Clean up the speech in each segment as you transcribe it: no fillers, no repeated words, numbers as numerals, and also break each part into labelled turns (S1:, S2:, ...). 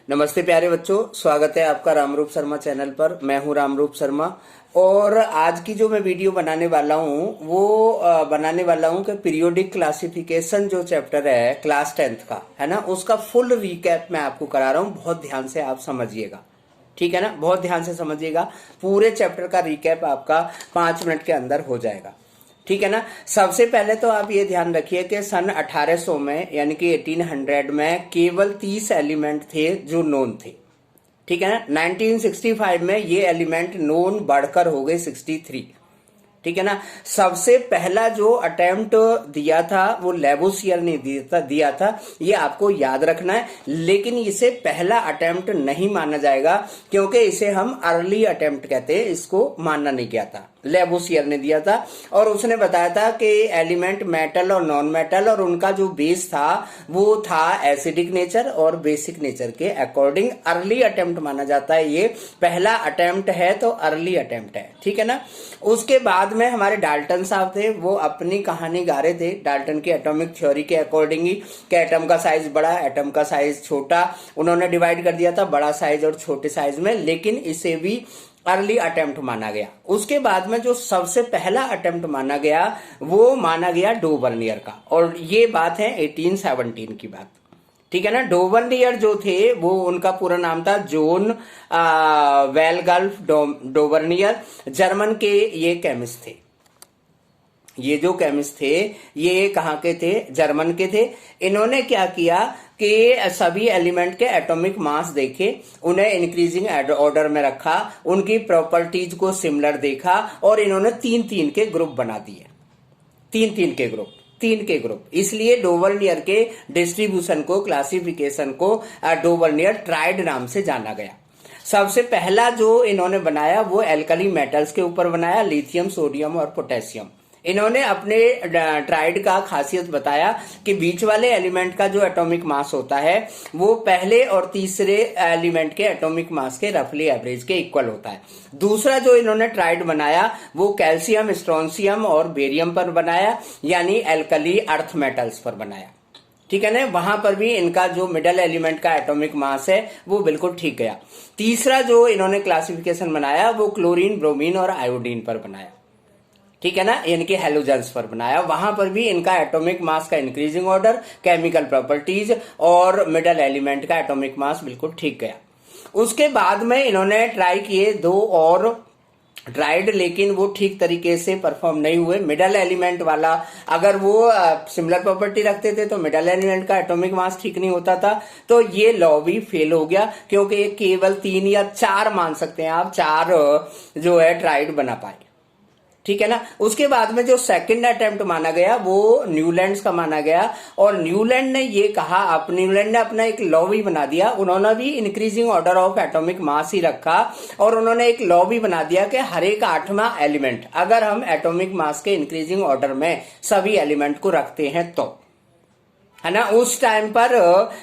S1: नमस्ते प्यारे बच्चों, स्वागत है आपका रामरूप शर्मा चैनल पर। मैं हूं रामरूप शर्मा और आज की जो मैं वीडियो बनाने वाला हूं वो बनाने वाला हूं कि पीरियोडिक क्लासिफिकेशन जो चैप्टर है क्लास 10th का है ना, उसका फुल रिकैप मैं आपको करा रहा हूं। बहुत ध्यान से आप समझिएगा, ठीक है ना, बहुत ध्यान से समझिएगा। पूरे चैप्टर का रिकैप आपका 5 मिनट के अंदर हो जाएगा, ठीक है ना। सबसे पहले तो आप ये ध्यान रखिए कि सन 1800 में यानी कि 1800 में केवल 30 एलिमेंट थे जो नोन थे, ठीक है ना। 1965 में ये एलिमेंट नोन बढ़कर हो गए 63, ठीक है ना। सबसे पहला जो अटेम्प्ट दिया था वो लेवोसियर ने दिया था, ये आपको याद रखना है। लेकिन इसे पहला अटेम्प्ट नहीं माना जाएगा क्योंकि इसे हम अर्ली अटेम्प्ट कहते हैं, इसको मानना नहीं गया था। लेवोसियर ने दिया था और उसने बताया था कि एलिमेंट मेटल और नॉन मेटल और उनका जो बेस था वो था एसिडिक नेचर और बेसिक नेचर के अकॉर्डिंग अर्ली अटेम्प्ट माना जाता है। ये पहला अटेम्प्ट है तो अर्ली अटेम्प्ट है, ठीक है ना। उसके बाद में हमारे डाल्टन साहब थे, वो अपनी कहानी गा रहे थे डाल्टन की एटॉमिक थ्योरी के अकॉर्डिंग ही कि एटम का साइज बड़ा, एटम का साइज छोटा, उन्होंने डिवाइड कर दिया था बड़ा साइज और छोटे साइज में, लेकिन इसे भी अर्ली अटेम्प्ट माना गया। उसके बाद में जो सबसे पहला अटेम्प्ट माना गया वो माना गया डोवर्नियर का, और ये बात है 1817 की बात, ठीक है ना। डोवर्नियर जो थे वो उनका पूरा नाम था जोन वेलगल्फ डोवर्नियर, जर्मन के ये केमिस्ट थे। ये जो केमिस्ट थे ये कहाँ के थे? जर्मन के थे। इन्होंने क्या किया कि सभी एलिमेंट के एटॉमिक मास देखे, उन्हें इंक्रीजिंग ऑर्डर में रखा, उनकी प्रॉपर्टीज को सिमिलर देखा और इन्होंने 3-3 के ग्रुप बना दिए। 3 के ग्रुप, इसलिए डोवर्नियर के डिस्ट्रीब्यूशन को, क्लासिफिकेशन को डोवर्नियर ट्राइड नाम से जाना गया। सबसे पहला जो इन्होंने बनाया वो एल्कली मेटल्स के ऊपर बनाया, लिथियम, सोडियम और पोटेशियम। इन्होंने अपने ट्राइड का खासियत बताया कि बीच वाले एलिमेंट का जो एटॉमिक मास होता है वो पहले और तीसरे एलिमेंट के एटॉमिक मास के रफली एवरेज के इक्वल होता है। दूसरा जो इन्होंने ट्राइड बनाया वो कैल्शियम, स्ट्रोंशियम और बेरियम पर बनाया, यानी एल्कली अर्थ मेटल्स पर बनाया, ठीक है ना। वहां पर भी इनका जो मिडल एलिमेंट का एटॉमिक मास है वो बिल्कुल ठीक गया। तीसरा जो इन्होंने क्लासिफिकेशन बनाया वो क्लोरीन, ब्रोमीन और आयोडीन पर बनाया, ठीक है ना, इनके हेलोजेंस पर बनाया। वहां पर भी इनका एटॉमिक मास का इंक्रीजिंग ऑर्डर, केमिकल प्रॉपर्टीज और मिडल एलिमेंट का एटॉमिक मास बिल्कुल ठीक गया। उसके बाद में इन्होंने ट्राई किए 2 और ट्राइड, लेकिन वो ठीक तरीके से परफॉर्म नहीं हुए। मिडल एलिमेंट वाला अगर वो सिमिलर प्रॉपर्टी रखते थे तो मिडल एलिमेंट का एटॉमिक मास ठीक नहीं होता था, तो ये लॉ भी फेल हो गया क्योंकि केवल 3 या 4 मान सकते हैं आप, 4 जो है ट्राइड बना पाए, ठीक है ना। उसके बाद में जो सेकंड अटेम्प्ट माना गया वो न्यूलैंड्स का माना गया और न्यूलैंड ने ये कहा, न्यूलैंड ने अपना एक लॉ भी बना दिया। उन्होंने भी increasing order of atomic mass ही रखा और उन्होंने एक लॉ भी बना दिया कि हर एक 8वां एलिमेंट अगर हम एटॉमिक मास के इंक्रीजिंग ऑर्डर में सभी एलिमेंट को रखते हैं तो, है ना। उस टाइम पर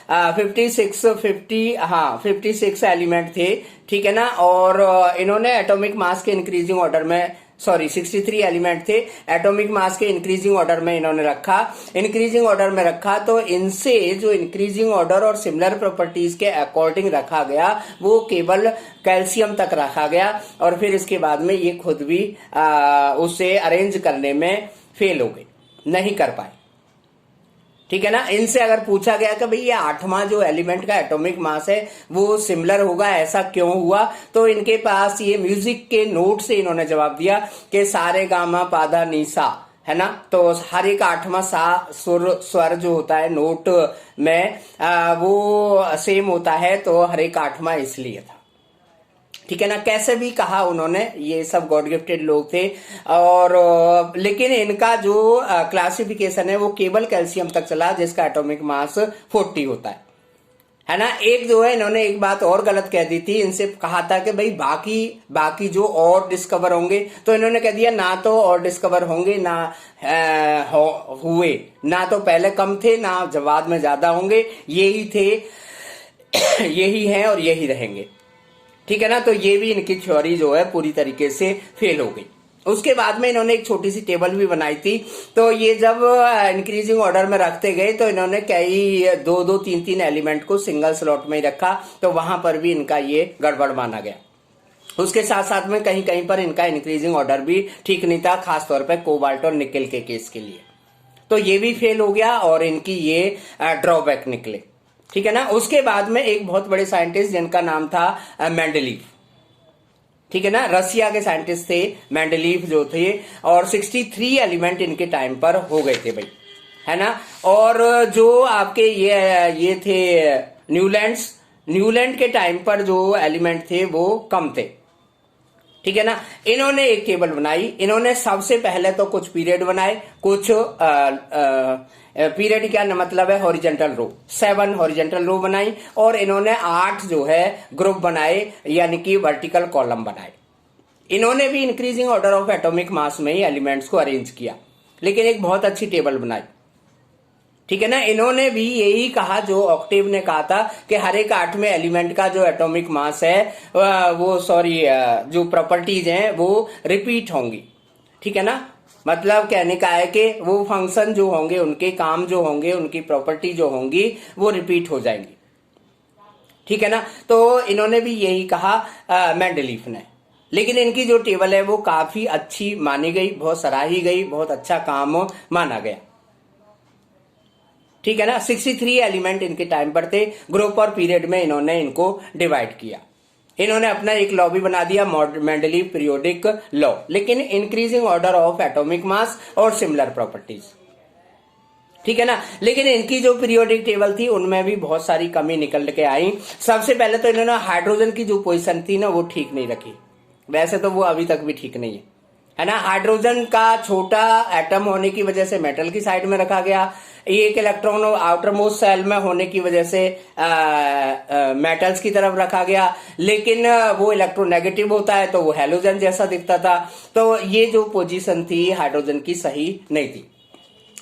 S1: 56 एलिमेंट थे, ठीक है ना, और इन्होंने एटॉमिक मास के इंक्रीजिंग ऑर्डर में 63 एलिमेंट थे, एटॉमिक मास के इंक्रीजिंग ऑर्डर में इन्होंने रखा। इंक्रीजिंग ऑर्डर में रखा तो इनसे जो इंक्रीजिंग ऑर्डर और सिमिलर प्रॉपर्टीज के अकॉर्डिंग रखा गया वो केवल कैल्शियम तक रखा गया और फिर इसके बाद में ये खुद भी उसे अरेंज करने में फेल हो गए, नहीं कर पाए, ठीक है ना। इनसे अगर पूछा गया कि भाई ये 8वां जो एलिमेंट का एटॉमिक मास है वो सिमिलर होगा, ऐसा क्यों हुआ, तो इनके पास ये म्यूजिक के नोट से इन्होंने जवाब दिया कि सारे गामा पाधा नीसा, है ना। तो हर एक 8वां सा स्वर जो होता है नोट में वो सेम होता है, तो हर एक 8वां इसलिए था, ठीक है ना। कैसे भी कहा उन्होंने, ये सब गॉड गिफ्टेड लोग थे और लेकिन इनका जो क्लासिफिकेशन है वो केवल कैल्शियम तक चला जिसका एटॉमिक मास 40 होता है ना। एक जो है इन्होंने एक बात और गलत कह दी थी, इनसे कहा था कि भाई बाकी जो और डिस्कवर होंगे, तो इन्होंने कह दिया ना तो और डिस्कवर होंगे ना हुए, ना तो पहले कम थे ना बाद में ज्यादा होंगे, यही थे, यही हैं और यही रहेंगे, ठीक है ना। तो ये भी इनकी थ्योरी जो है पूरी तरीके से फेल हो गई। उसके बाद में इन्होंने एक छोटी सी टेबल भी बनाई थी। तो ये जब इंक्रीजिंग ऑर्डर में रखते गए तो इन्होंने कई 2-2, 3-3 एलिमेंट को सिंगल स्लॉट में ही रखा, तो वहां पर भी इनका ये गड़बड़ माना गया। उसके साथ साथ में कहीं कहीं पर इनका इंक्रीजिंग ऑर्डर भी ठीक नहीं था, खासतौर पर कोबाल्ट और निकेल के केस के लिए। तो ये भी फेल हो गया और इनकी ये ड्रॉबैक निकले, ठीक है ना। उसके बाद में एक बहुत बड़े साइंटिस्ट जिनका नाम था मेंडलीव, ठीक है ना, रसिया के साइंटिस्ट थे मेंडलीव जो थे, और 63 एलिमेंट इनके टाइम पर हो गए थे भाई, है ना। और जो आपके ये थे न्यूलैंड के टाइम पर जो एलिमेंट थे वो कम थे, ठीक है ना। इन्होंने एक टेबल बनाई। इन्होंने सबसे पहले तो कुछ पीरियड बनाए, कुछ पीरियड क्या मतलब है, हॉरिजेंटल रो, 7 हॉरिजेंटल रो बनाई, और इन्होंने 8 जो है ग्रुप बनाए, यानी कि वर्टिकल कॉलम बनाए। इन्होंने भी इंक्रीजिंग ऑर्डर ऑफ एटॉमिक मास में ही एलिमेंट्स को अरेंज किया, लेकिन एक बहुत अच्छी टेबल बनाई, ठीक है ना। इन्होंने भी यही कहा जो ऑक्टेव ने कहा था कि हर एक 8वें एलिमेंट का जो एटॉमिक मास है जो प्रॉपर्टीज हैं वो रिपीट होंगी, ठीक है ना। मतलब कहने का है कि वो फंक्शन जो होंगे, उनके काम जो होंगे, उनकी प्रॉपर्टी जो होंगी वो रिपीट हो जाएंगी, ठीक है ना। तो इन्होंने भी यही कहा मेंडलीफ ने, लेकिन इनकी जो टेबल है वो काफी अच्छी मानी गई, बहुत सराही गई, बहुत अच्छा काम माना गया, ठीक है ना। 63 एलिमेंट इनके टाइम पर थे, ग्रुप और पीरियड में इन्होंने इनको डिवाइड किया। इन्होंने अपना एक लॉ भी बना दिया, मेंडलीव पीरियोडिक लॉ, लेकिन इंक्रीजिंग ऑर्डर ऑफ एटॉमिक मास और सिमिलर प्रॉपर्टीज, ठीक है ना। लेकिन इनकी जो पीरियोडिक टेबल थी उनमें भी बहुत सारी कमी निकल के आई। सबसे पहले तो इन्होंने हाइड्रोजन की जो पोजीशन थी ना वो ठीक नहीं रखी, वैसे तो वो अभी तक भी ठीक नहीं है ना। हाइड्रोजन का छोटा एटम होने की वजह से मेटल की साइड में रखा गया, एक इलेक्ट्रॉन आउटर मोस्ट सेल में होने की वजह से मेटल्स की तरफ रखा गया, लेकिन वो इलेक्ट्रोनेगेटिव होता है तो वो हेलोजन जैसा दिखता था। तो ये जो पोजीशन थी हाइड्रोजन की सही नहीं थी।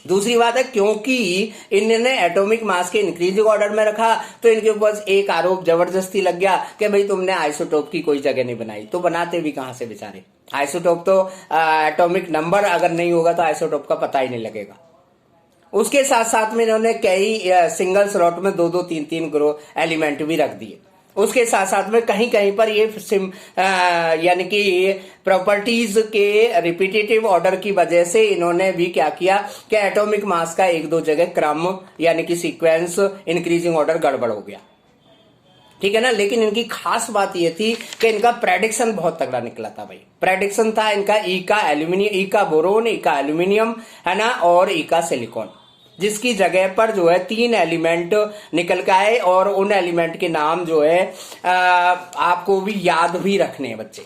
S1: दूसरी बात है, क्योंकि इन्होंने एटॉमिक मास के इंक्रीजिंग ऑर्डर में रखा तो इनके ऊपर एक आरोप जबरदस्ती लग गया कि भाई तुमने आइसोटोप की कोई जगह नहीं बनाई। तो बनाते भी कहां से बेचारे, आइसोटोप तो एटॉमिक नंबर अगर नहीं होगा तो आइसोटोप का पता ही नहीं लगेगा। उसके साथ साथ में इन्होंने कई सिंगल स्लॉट में 2-2, 3-3 ग्रो एलिमेंट भी रख दिए। उसके साथ साथ में कहीं कहीं पर ये यानी कि प्रॉपर्टीज के रिपीटेटिव ऑर्डर की वजह से इन्होंने भी क्या किया कि एटॉमिक मास का 1-2 जगह क्रम यानी कि सीक्वेंस इंक्रीजिंग ऑर्डर गड़बड़ हो गया, ठीक है ना। लेकिन इनकी खास बात ये थी कि इनका प्रेडिक्शन बहुत तगड़ा निकला था भाई। प्रेडिक्शन था इनका ई का बोरोन, ई का एल्यूमिनियम, है ना, और ई का सिलिकॉन, जिसकी जगह पर जो है 3 एलिमेंट निकल के आए, और उन एलिमेंट के नाम जो है आपको भी याद भी रखने हैं बच्चे,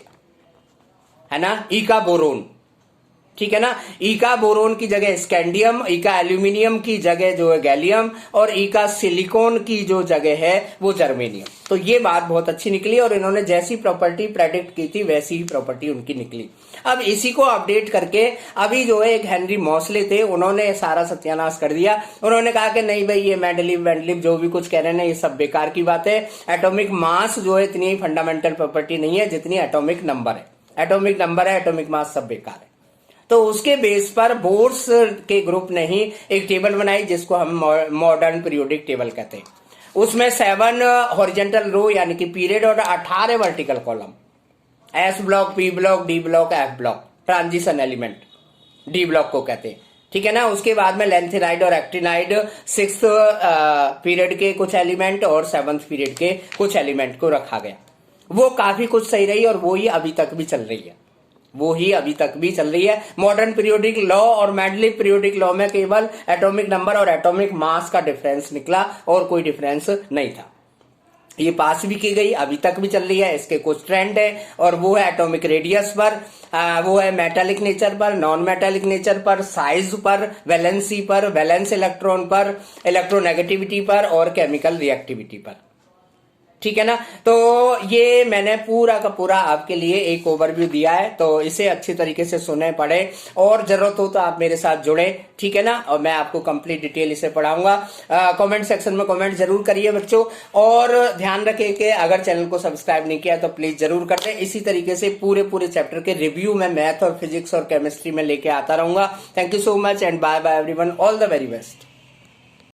S1: है ना। ई का बोरोन, ठीक है ना, ई का बोरोन की जगह स्कैंडियम, ई का एल्यूमिनियम की जगह जो है गैलियम, और ई का सिलिकॉन की जो जगह है वो जर्मेनियम। तो ये बात बहुत अच्छी निकली और इन्होंने जैसी प्रॉपर्टी प्रेडिक्ट की थी वैसी ही प्रॉपर्टी उनकी निकली। अब इसी को अपडेट करके अभी जो है एक हेनरी मॉसले थे, उन्होंने सारा सत्यानाश कर दिया। उन्होंने कहा कि नहीं भाई, ये मेंडलीव जो भी कुछ कह रहे हैं ये सब बेकार की बात है। एटॉमिक मास जो है इतनी फंडामेंटल प्रॉपर्टी नहीं है जितनी एटॉमिक नंबर है। एटॉमिक नंबर है, एटॉमिक मास सब बेकार है। तो उसके बेस पर बोर्स के ग्रुप ने ही एक टेबल बनाई जिसको हम मॉडर्न पीरियोडिक टेबल कहते हैं। उसमें 7 हॉरिजेंटल रो यानी कि पीरियड और 18 vertical column, S block, P block, D block, F block, transition element D block को कहते हैं, ठीक है ना। उसके बाद में लेंथेनाइड और एक्टिनाइड 6th पीरियड के कुछ एलिमेंट और 7th पीरियड के कुछ एलिमेंट को रखा गया। वो काफी कुछ सही रही और वो ही अभी तक भी चल रही है। मॉडर्न पीरियोडिक लॉ और मेंडलीव पीरियोडिक लॉ में केवल एटॉमिक नंबर और एटॉमिक मास का डिफरेंस निकला और कोई डिफरेंस नहीं था। ये पास भी की गई, अभी तक भी चल रही है। इसके कुछ ट्रेंड है और वो है एटॉमिक रेडियस पर, वो है मेटालिक नेचर पर, नॉन मेटालिक नेचर पर, साइज पर, वैलेंसी पर, वैलेंस इलेक्ट्रॉन पर, इलेक्ट्रोनेगेटिविटी पर और केमिकल रिएक्टिविटी पर, ठीक है ना। तो ये मैंने पूरा का पूरा आपके लिए एक ओवरव्यू दिया है, तो इसे अच्छी तरीके से सुने पढ़े और जरूरत हो तो आप मेरे साथ जुड़े, ठीक है ना। और मैं आपको कंप्लीट डिटेल इसे पढ़ाऊंगा। कमेंट सेक्शन में कमेंट जरूर करिए बच्चों, और ध्यान रखिए कि अगर चैनल को सब्सक्राइब नहीं किया तो प्लीज जरूर कर दें। इसी तरीके से पूरे चैप्टर के रिव्यू में मैथ और फिजिक्स और केमिस्ट्री में लेके आता रहूंगा। Thank you so much and bye bye everyone, all the very best.